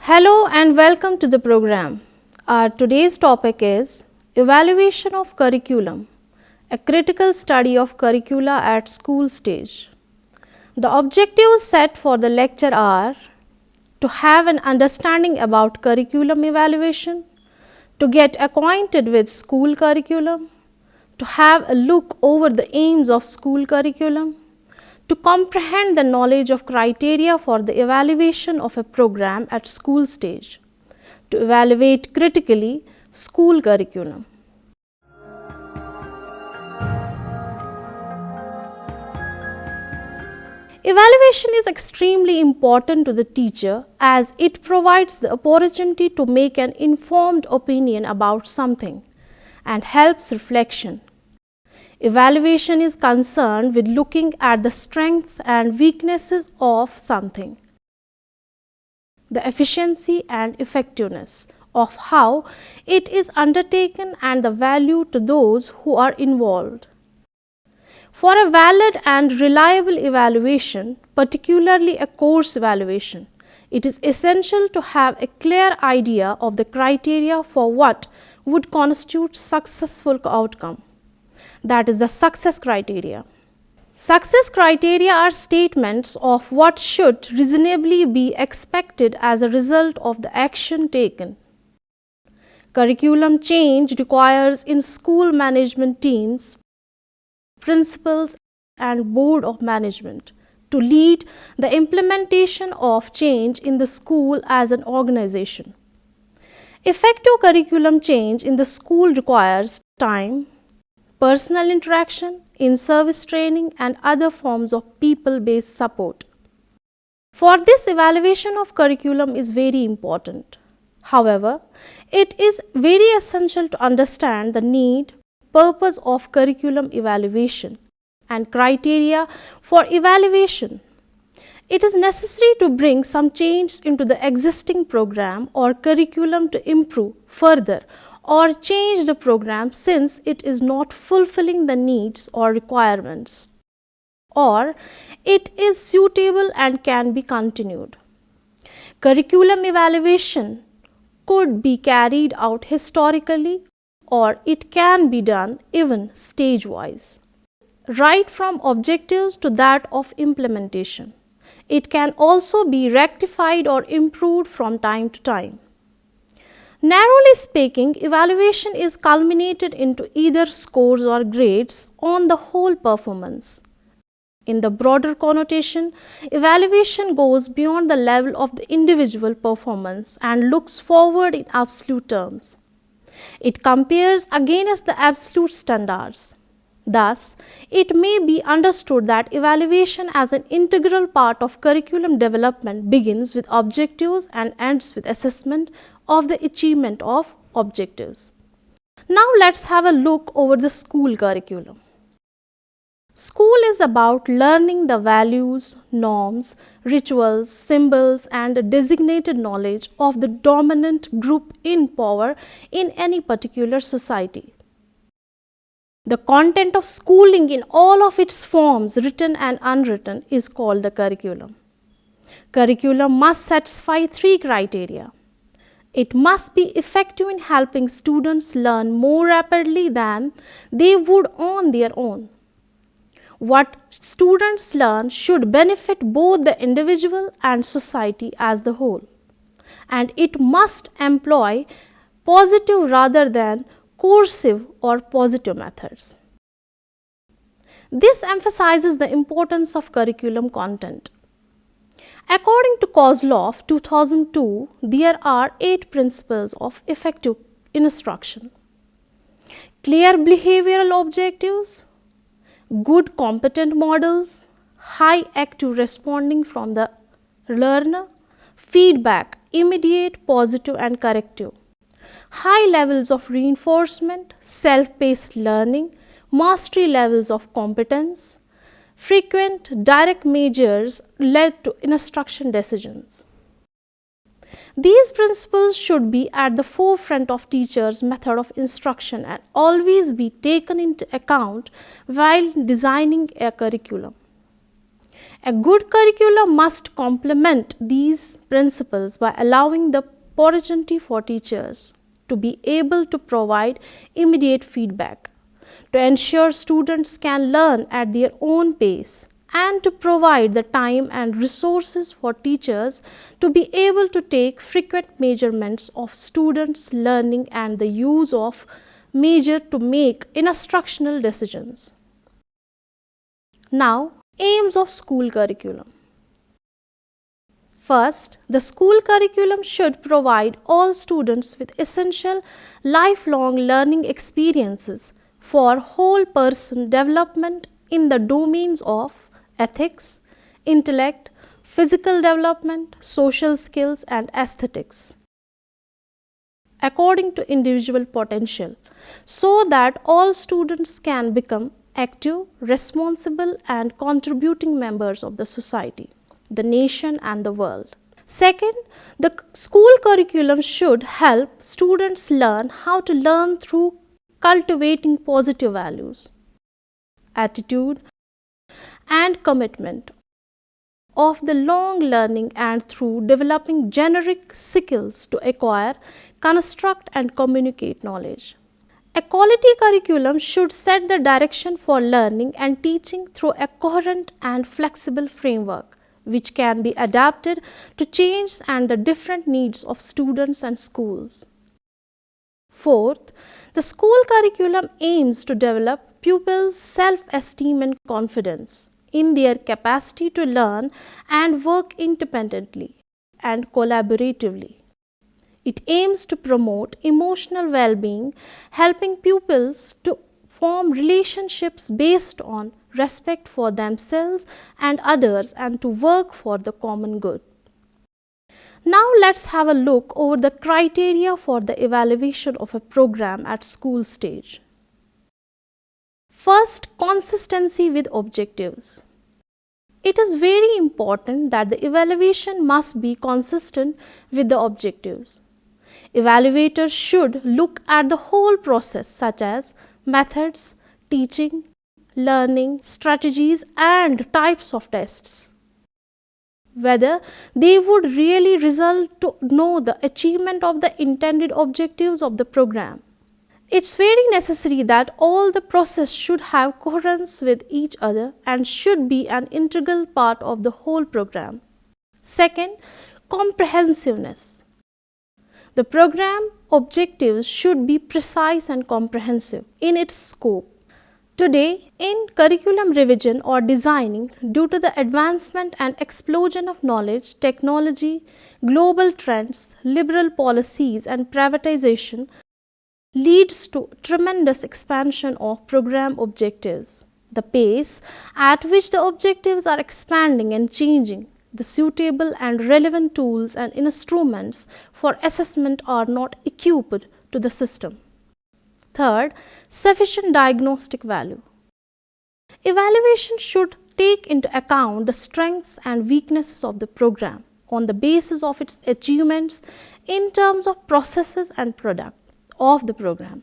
Hello and welcome to the program. Our today's topic is Evaluation of Curriculum, a critical study of curricula at school stage. The objectives set for the lecture are to have an understanding about curriculum evaluation, to get acquainted with school curriculum, to have a look over the aims of school curriculum, to comprehend the knowledge of criteria for the evaluation of a program at school stage, to evaluate critically school curriculum. Evaluation is extremely important to the teacher as it provides the opportunity to make an informed opinion about something and helps reflection. Evaluation is concerned with looking at the strengths and weaknesses of something, the efficiency and effectiveness of how it is undertaken and the value to those who are involved. For a valid and reliable evaluation, particularly a course evaluation, it is essential to have a clear idea of the criteria for what would constitute successful outcome. That is the success criteria. Success criteria are statements of what should reasonably be expected as a result of the action taken. Curriculum change requires in school management teams, principals and board of management to lead the implementation of change in the school as an organization. Effective curriculum change in the school requires time, personal interaction, in-service training and other forms of people-based support. For this, evaluation of curriculum is very important. However, it is very essential to understand the need, purpose of curriculum evaluation and criteria for evaluation. It is necessary to bring some change into the existing program or curriculum to improve further or change the program since it is not fulfilling the needs or requirements, or it is suitable and can be continued. Curriculum evaluation could be carried out historically or it can be done even stage-wise, right from objectives to that of implementation. It can also be rectified or improved from time to time. Narrowly speaking, evaluation is culminated into either scores or grades on the whole performance. In the broader connotation, evaluation goes beyond the level of the individual performance and looks forward in absolute terms. It compares against the absolute standards. Thus, it may be understood that evaluation as an integral part of curriculum development begins with objectives and ends with assessment of the achievement of objectives. Now, let's have a look over the school curriculum. School is about learning the values, norms, rituals, symbols and designated knowledge of the dominant group in power in any particular society. The content of schooling in all of its forms, written and unwritten, is called the curriculum. Curriculum must satisfy three criteria. It must be effective in helping students learn more rapidly than they would on their own. What students learn should benefit both the individual and society as the whole. And it must employ positive rather than coercive or positive methods. This emphasizes the importance of curriculum content. According to Kozloff 2002, there are 8 principles of effective instruction: clear behavioral objectives, good competent models, high active responding from the learner, feedback, immediate, positive and corrective, high levels of reinforcement, self-paced learning, mastery levels of competence, frequent direct measures led to instruction decisions. These principles should be at the forefront of teachers' method of instruction and always be taken into account while designing a curriculum. A good curriculum must complement these principles by allowing the opportunity for teachers to be able to provide immediate feedback, to ensure students can learn at their own pace, and to provide the time and resources for teachers to be able to take frequent measurements of students' learning and the use of measure to make instructional decisions. Now, aims of school curriculum. First, the school curriculum should provide all students with essential lifelong learning experiences for whole person development in the domains of ethics, intellect, physical development, social skills, and aesthetics, according to individual potential, so that all students can become active, responsible, and contributing members of the society, the nation, and the world. Second, the school curriculum should help students learn how to learn through cultivating positive values, attitude, and commitment of the long learning and through developing generic skills to acquire, construct, and communicate knowledge. A quality curriculum should set the direction for learning and teaching through a coherent and flexible framework, which can be adapted to change and the different needs of students and schools. Fourth, the school curriculum aims to develop pupils' self-esteem and confidence in their capacity to learn and work independently and collaboratively. It aims to promote emotional well-being, helping pupils to form relationships based on respect for themselves and others and to work for the common good. Now let's have a look over the criteria for the evaluation of a program at school stage. First, consistency with objectives. It is very important that the evaluation must be consistent with the objectives. Evaluators should look at the whole process such as methods, teaching, learning, strategies, and types of tests, whether they would really result to know the achievement of the intended objectives of the program. It's very necessary that all the process should have coherence with each other and should be an integral part of the whole program. Second, comprehensiveness. The program objectives should be precise and comprehensive in its scope. Today, in curriculum revision or designing, due to the advancement and explosion of knowledge, technology, global trends, liberal policies, and privatization, leads to tremendous expansion of program objectives. The pace at which the objectives are expanding and changing, the suitable and relevant tools and instruments for assessment are not equipped to the system. Third, sufficient diagnostic value. Evaluation should take into account the strengths and weaknesses of the program on the basis of its achievements in terms of processes and product of the program.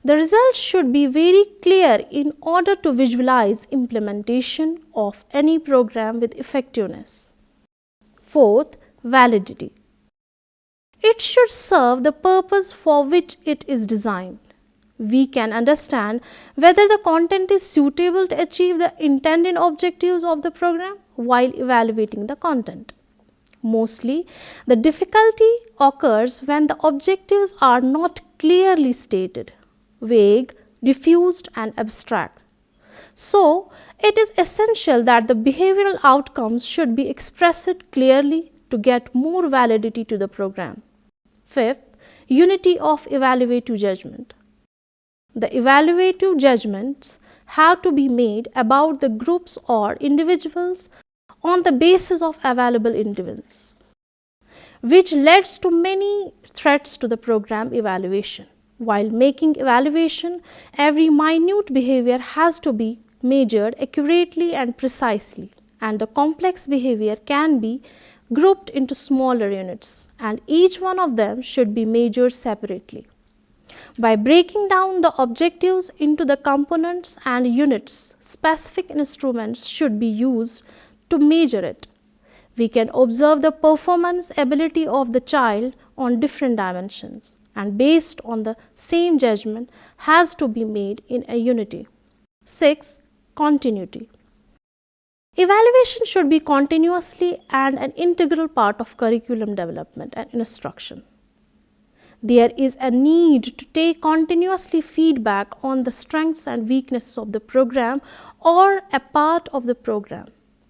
The results should be very clear in order to visualize implementation of any program with effectiveness. Fourth, validity. It should serve the purpose for which it is designed. We can understand whether the content is suitable to achieve the intended objectives of the program while evaluating the content. Mostly, the difficulty occurs when the objectives are not clearly stated, vague, diffused, and abstract. So, it is essential that the behavioral outcomes should be expressed clearly to get more validity to the program. Fifth, unity of evaluative judgment. The evaluative judgments have to be made about the groups or individuals on the basis of available evidence, which leads to many threats to the program evaluation. While making evaluation, every minute behavior has to be measured accurately and precisely, and the complex behavior can be grouped into smaller units, and each one of them should be measured separately. By breaking down the objectives into the components and units, specific instruments should be used to measure it. We can observe the performance ability of the child on different dimensions, and based on the same judgment has to be made in a unity. 6. Continuity. Evaluation should be continuously and an integral part of curriculum development and instruction. There is a need to take continuously feedback on the strengths and weaknesses of the program or a part of the program.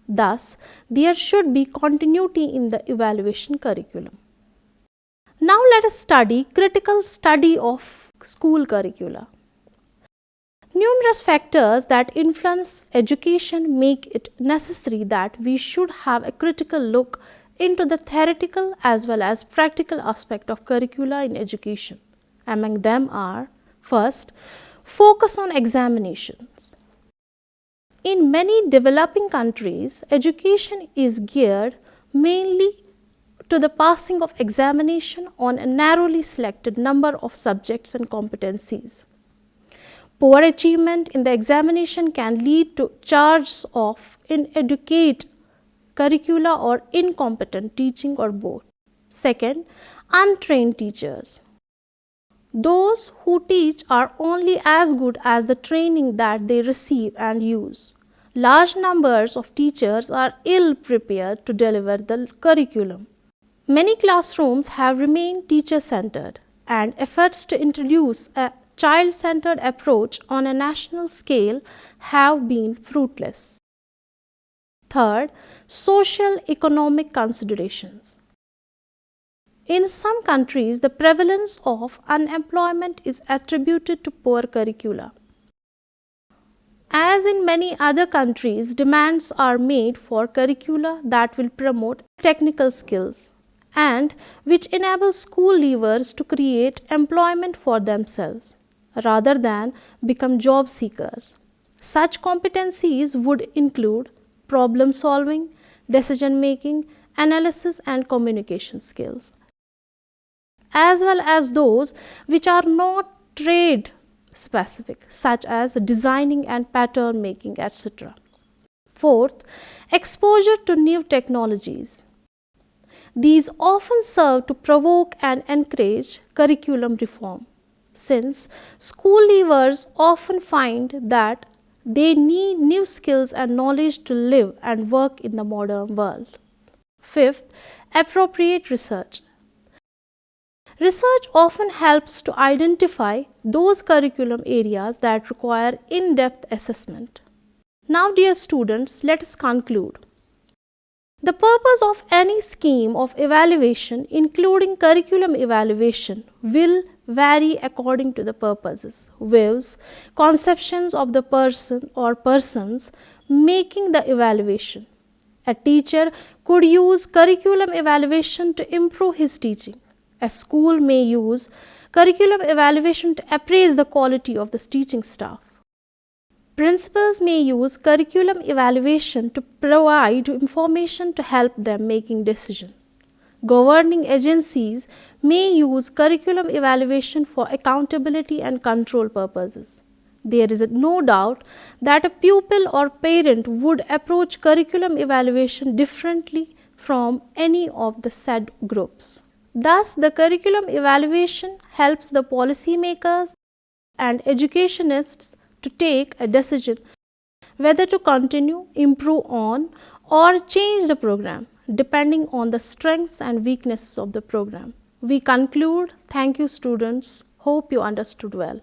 Thus, there should be continuity in the evaluation curriculum. Now let us study critical study of school curricula. Numerous factors that influence education make it necessary that we should have a critical look into the theoretical as well as practical aspect of curricula in education. Among them are: first, focus on examinations. In many developing countries, education is geared mainly to the passing of examination on a narrowly selected number of subjects and competencies. Poor achievement in the examination can lead to charges of inadequate curricula or incompetent teaching or both. Second, untrained teachers. Those who teach are only as good as the training that they receive and use. Large numbers of teachers are ill prepared to deliver the curriculum. Many classrooms have remained teacher-centered, and efforts to introduce a child-centered approach on a national scale have been fruitless. Third, social economic considerations. In some countries, the prevalence of unemployment is attributed to poor curricula. As in many other countries, demands are made for curricula that will promote technical skills and which enable school leavers to create employment for themselves rather than become job seekers. Such competencies would include problem solving, decision making, analysis and communication skills, as well as those which are not trade specific, such as designing and pattern making, etc. Fourth, exposure to new technologies. These often serve to provoke and encourage curriculum reform, since school leavers often find that they need new skills and knowledge to live and work in the modern world. Fifth, appropriate research. Research often helps to identify those curriculum areas that require in-depth assessment. Now, dear students, let us conclude. The purpose of any scheme of evaluation, including curriculum evaluation, will vary according to the purposes, views, conceptions of the person or persons making the evaluation. A teacher could use curriculum evaluation to improve his teaching. A school may use curriculum evaluation to appraise the quality of the teaching staff. Principals may use curriculum evaluation to provide information to help them making decisions. Governing agencies may use curriculum evaluation for accountability and control purposes. There is no doubt that a pupil or parent would approach curriculum evaluation differently from any of the said groups. Thus, the curriculum evaluation helps the policymakers and educationists to take a decision whether to continue, improve on, or change the program depending on the strengths and weaknesses of the program. We conclude. Thank you, students. Hope you understood well.